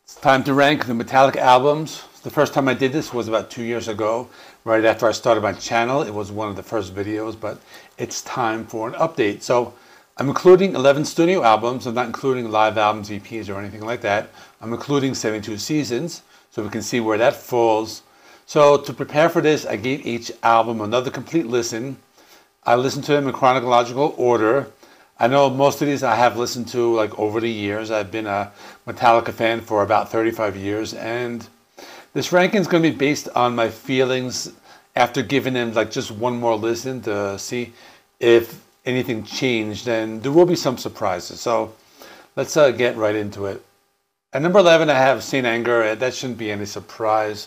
It's time to rank the Metallica albums. The first time I did this was about 2 years ago, right after I started my channel. It was one of the first videos, but it's time for an update. So I'm including 11 studio albums. I'm not including live albums, EPs, or anything like that. I'm including 72 Seasons, so we can see where that falls. So to prepare for this, I gave each album another complete listen. I listened to them in chronological order. I know most of these I have listened to like over the years. I've been a Metallica fan for about 35 years, and this ranking is going to be based on my feelings after giving them like just one more listen to see if anything changed, and there will be some surprises. So let's get right into it. At number 11, I have Saint Anger. That shouldn't be any surprise.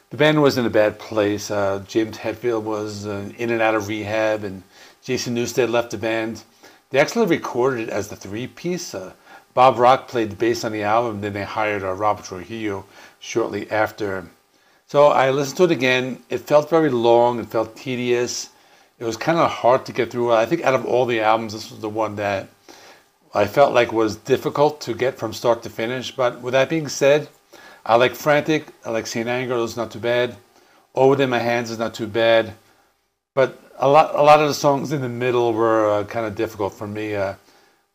The band was in a bad place. James Hetfield was in and out of rehab, and Jason Newsted left the band. They actually recorded it as the three-piece. Bob Rock played the bass on the album, then they hired Robert Trujillo shortly after. So I listened to it again. It felt very long. It felt tedious. It was kind of hard to get through. I think out of all the albums, this was the one that I felt like was difficult to get from start to finish. But with that being said, I like Frantic. I like Saint Anger. Those not too bad. Over Within My Hands is not too bad. But a lot of the songs in the middle were kind of difficult for me. I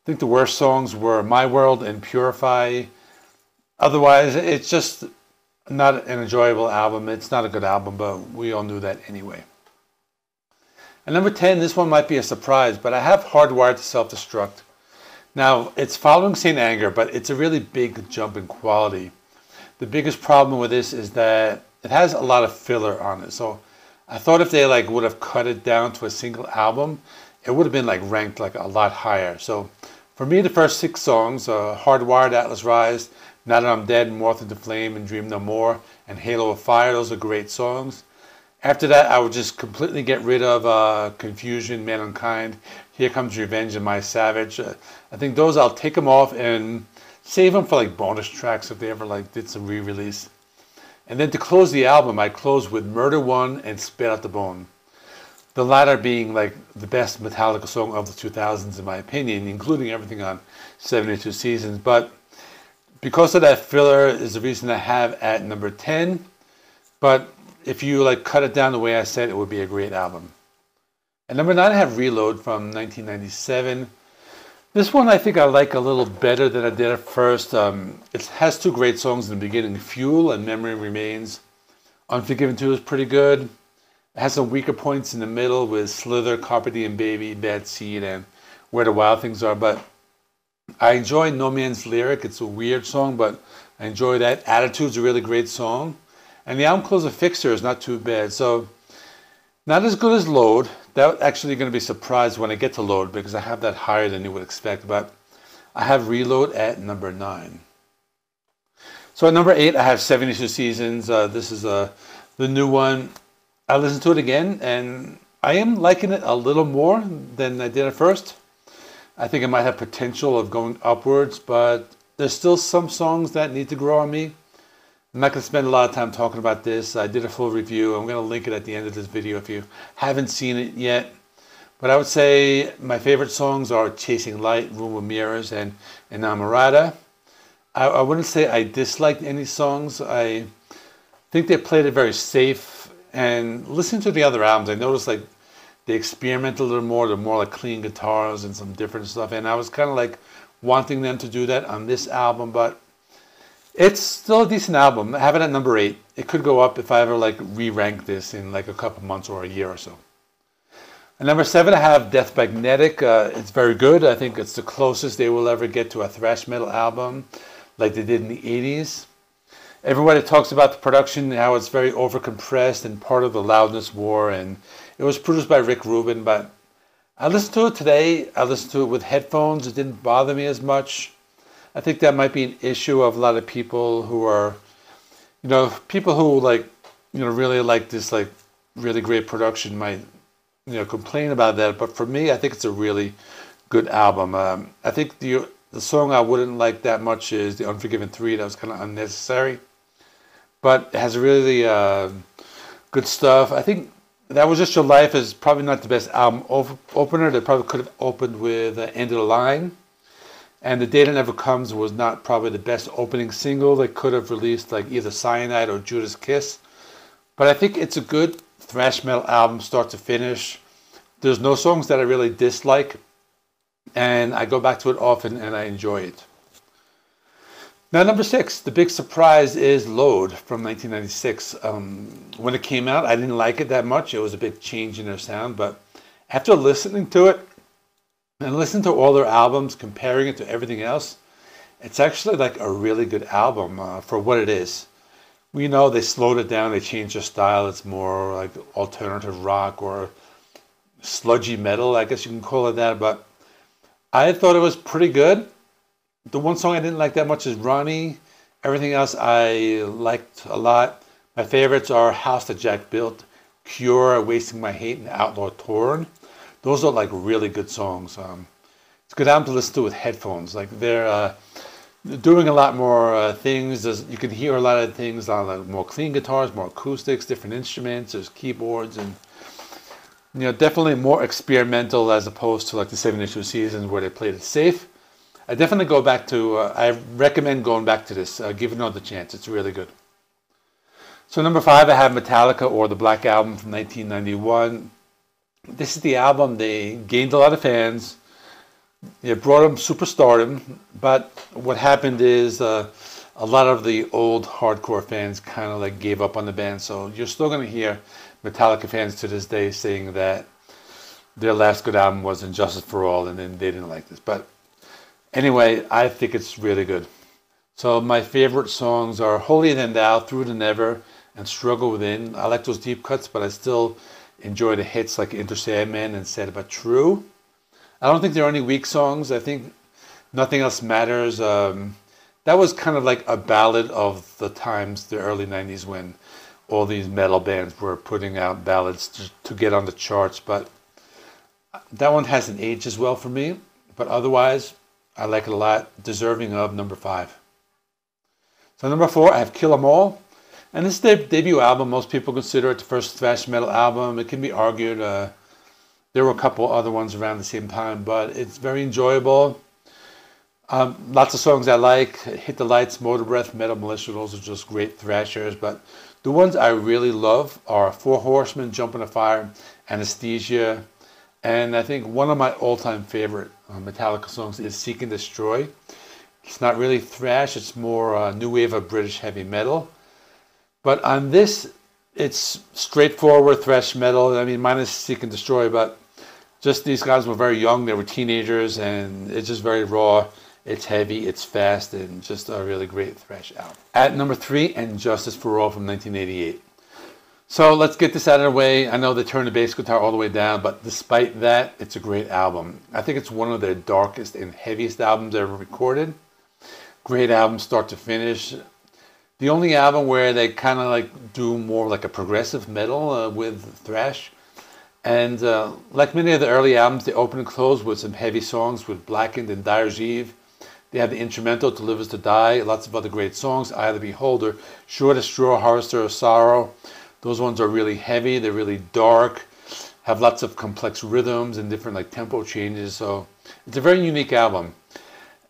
think the worst songs were My World and Purify. Otherwise, it's just not an enjoyable album. It's not a good album, but we all knew that anyway. At number 10, this one might be a surprise, but I have Hardwired to Self-Destruct. Now, it's following Saint Anger, but it's a really big jump in quality. The biggest problem with this is that it has a lot of filler on it. So I thought if they would have cut it down to a single album, it would have been ranked a lot higher. So for me, the first 6 songs, Hardwired, Atlas Rise, Now That I'm Dead, Moth into Flame, and Dream No More, and Halo of Fire, those are great songs. After that, I would just completely get rid of Confusion, Mankind, Here Comes Revenge, and My Savage. I think those, I'll take them off and save them for bonus tracks if they ever did some re-release. And then to close the album, I closed with Murder One and Spit Out the Bone. The latter being the best Metallica song of the 2000s in my opinion, including everything on 72 Seasons. But because of that filler is the reason I have at number 10. But if you cut it down the way I said, it would be a great album. At number 9, I have Reload from 1997. This one I think I like a little better than I did at first. It has 2 great songs in the beginning, Fuel and Memory Remains. Unforgiven 2 is pretty good. It has some weaker points in the middle with Slither, Carpe Diem Baby, Bad Seed, and Where the Wild Things Are. But I enjoy No Man's Lyric. It's a weird song, but I enjoy that. Attitude's a really great song. And the album closer, Fixer, is not too bad. So not as good as Load. That's actually going to be surprised when I get to Load because I have that higher than you would expect. But I have Reload at number 9. So at number 8, I have 72 Seasons. This is the new one. I listened to it again, and I am liking it a little more than I did at first. I think it might have potential of going upwards, but there's still some songs that need to grow on me. I'm not going to spend a lot of time talking about this. I did a full review. I'm going to link it at the end of this video if you haven't seen it yet. But I would say my favorite songs are Chasing Light, Room with Mirrors, and Enamorada. I wouldn't say I disliked any songs. I think they played it very safe. And listening to the other albums, I noticed they experiment a little more. They're more clean guitars and some different stuff. And I was kind of wanting them to do that on this album, but it's still a decent album. I have it at number 8. It could go up if I ever re-rank this in a couple months or a year or so. At number 7, I have Death Magnetic. It's very good. I think it's the closest they will ever get to a thrash metal album like they did in the 80s. Everybody talks about the production, how it's very overcompressed and part of the loudness war. And it was produced by Rick Rubin, but I listened to it today. I listened to it with headphones. It didn't bother me as much. I think that might be an issue of a lot of people who are, people who really like this really great production might, complain about that. But for me, I think it's a really good album. I think the song I wouldn't like that much is The Unforgiven 3. That was kind of unnecessary. But it has really good stuff. I think That Was Just Your Life is probably not the best album opener. They probably could have opened with End of the Line. And The Day That Never Comes was not probably the best opening single. They could have released like either Cyanide or Judas Kiss. But I think it's a good thrash metal album, start to finish. There's no songs that I really dislike, and I go back to it often and I enjoy it. Now, number 6, the big surprise is Load from 1996. When it came out, I didn't like it that much. It was a big change in their sound, but after listening to it and listening to all their albums, comparing it to everything else, it's actually like a really good album for what it is. We know they slowed it down, they changed their style. It's more like alternative rock or sludgy metal, I guess you can call it that, but I thought it was pretty good. The one song I didn't like that much is Ronnie. Everything else I liked a lot. My favorites are House That Jack Built, Cure, Wasting My Hate, and Outlaw Torn. Those are like really good songs. It's a good album to listen to with headphones. Like they're doing a lot more things. You can hear a lot of things on like more clean guitars, more acoustics, different instruments. There's keyboards and definitely more experimental as opposed to like the 7 Issue Seasons where they played it safe. I definitely go back to, I recommend going back to this. Give it another chance. It's really good. So number 5, I have Metallica, or the Black Album from 1991. This is the album. They gained a lot of fans. It brought them superstardom. But what happened is a lot of the old hardcore fans kind of like gave up on the band. So you're still going to hear Metallica fans to this day saying that their last good album was Injustice for All, and then they didn't like this. But anyway, I think it's really good. So my favorite songs are Holier Than Thou, Through the Never, and Struggle Within. I like those deep cuts, but I still enjoy the hits like Enter Sandman and Sad But True. I don't think there are any weak songs. I think Nothing Else Matters. That was kind of like a ballad of the times, the early 90s, when all these metal bands were putting out ballads to get on the charts. But that one hasn't aged as well for me. But otherwise, I like it a lot. Deserving of number 5. So number 4, I have Kill 'Em All. And this is their debut album. Most people consider it the first thrash metal album. It can be argued. There were a couple other ones around the same time, but it's very enjoyable. Lots of songs I like. Hit the Lights, Motor Breath, Metal Militia. Those are just great thrashers. But the ones I really love are Four Horsemen, Jump in the Fire, Anesthesia. And I think one of my all-time favorite Metallica songs is Seek and Destroy. It's not really thrash. It's more new wave of British heavy metal. But on this, it's straightforward thrash metal. I mean, minus Seek and Destroy, but just these guys were very young. They were teenagers, and it's just very raw. It's heavy, it's fast, and just a really great thrash album. At number 3, Injustice for All from 1988. So let's get this out of the way. I know they turned the bass guitar all the way down, but despite that, it's a great album. I think it's one of their darkest and heaviest albums ever recorded. Great album, start to finish. The only album where they kind of like do more like a progressive metal with thrash. And like many of the early albums, they open and close with some heavy songs with Blackened and Dyer's Eve. They have the instrumental To Live Is To Die, lots of other great songs, Eye of the Beholder, Short as Straw, Harvester of Sorrow. Those ones are really heavy, they're really dark, have lots of complex rhythms and different like tempo changes. So it's a very unique album.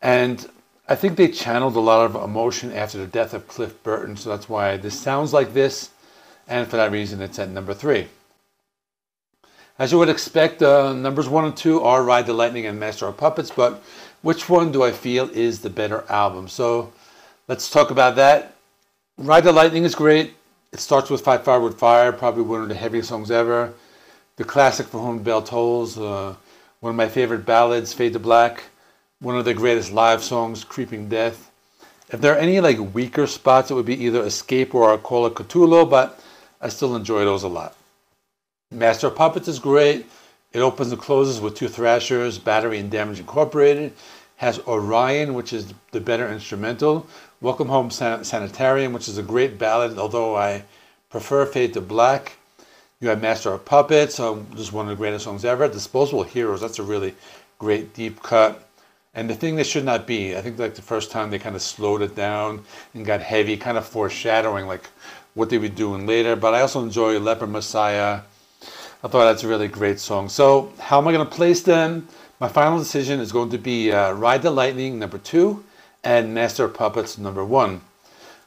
And I think they channeled a lot of emotion after the death of Cliff Burton, so that's why this sounds like this. And for that reason, it's at number 3. As you would expect, numbers 1 and 2 are Ride the Lightning and Master of Puppets, but which one do I feel is the better album? So let's talk about that. Ride the Lightning is great. It starts with Fight Fire with Fire, probably one of the heaviest songs ever. The classic For Whom the Bell Tolls, one of my favorite ballads, Fade to Black. One of the greatest live songs, Creeping Death. If there are any like weaker spots, it would be either Escape or Call of Cthulhu, but I still enjoy those a lot. Master of Puppets is great. It opens and closes with 2 thrashers, Battery and Damage Incorporated. Has Orion, which is the better instrumental. Welcome Home Sanitarium, which is a great ballad, although I prefer Fade to Black. You have Master of Puppets, just one of the greatest songs ever. Disposable Heroes, that's a really great deep cut. And the thing that should not be, I think like the first time they kind of slowed it down and got heavy, kind of foreshadowing like what they were doing later. But I also enjoy Leper Messiah. I thought that's a really great song. So how am I going to place them? My final decision is going to be Ride the Lightning #2 and Master of Puppets #1.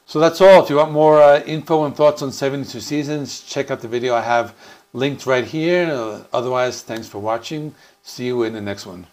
So that's all. If you want more info and thoughts on 72 Seasons, check out the video I have linked right here. Otherwise, thanks for watching. See you in the next one.